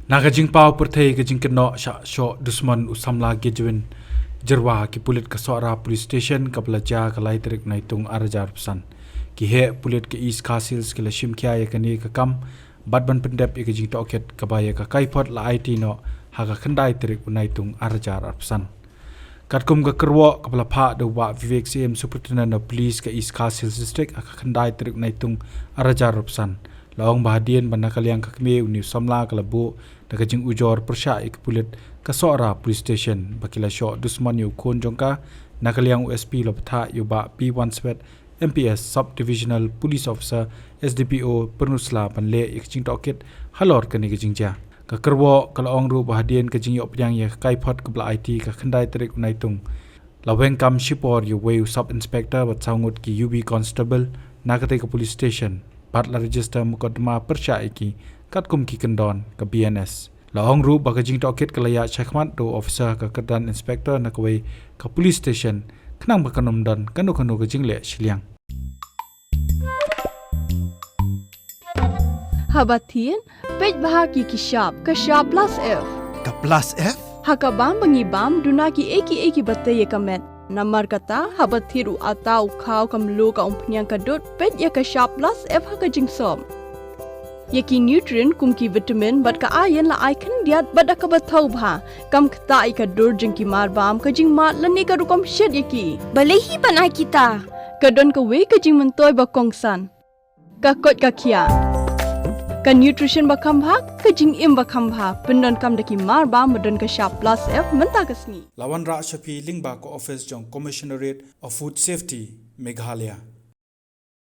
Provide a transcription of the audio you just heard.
Nakajing pau perthei kajing keno Shah Shoh dusman usamla Gedwin Kyrwoh ki pulit ka sora police station kapla ja kalai terik naitung arajar pesan ki he pulit ke East Castles ke lashim kya ya kani ka kam badban pendep ikajing toket kabaya ka kaipot la IT no haga khandai terik naitung arajar pesan katkum ka Kyrwoh kapla pha do wa Vivek CM Superintendent of Police ke East Castles district aka khandai terik naitung arajar pesan laong bahadian banakaliang kakme uni samla kalabu nakajing ujor persya ik pulit kasora police station bakila Shoh dusman yu kon jongka nakaliang USP loptha yuba P1 Swet MPS Subdivisional Police Officer SDPO Pernusla panle ikjing toket halor kani kajing ja ka Kyrwoh kalaong ru bahadian kajing yop yang ya kaipot kabla IT ka khandai terik unaitung la Weng kam Shipor yu Weng Sub Inspector bat Ngut ki UB Constable nakate ka police station patla register mukaddama persya iki katkum ki kendon ke BNS laong ru bagajing toket kelaya checkmat do officer ke kedan inspector nakwe ke police station kenang bakanom dan kanu gajing le Shillong Habatin pej bahagi ki shop ke shop plus F Ka plus F? hakabam bangibam dunaki eki bataye kamet Namar kata habat thiru atau kau kamlu ka umpnyang kadut pet ya ka shop plus F haka jingsom. Yaki nutrient kumki vitamin bat ka ayen la icon diat bat ka bathau bha kam kata ai ka dur jingki mar bam ka jing mat lani ka rukom shed yaki. Balehi panai kita. Ka don ka we ka jing mentoy ba kongsan. Ka kot ka kia. Ka nutrition ba khambha ka jing im ba khambha pendon kam daki mar bam don ka shop plus F menta kasni. lawan ra shapi lingba ko office jong commissionerate of food safety Meghalaya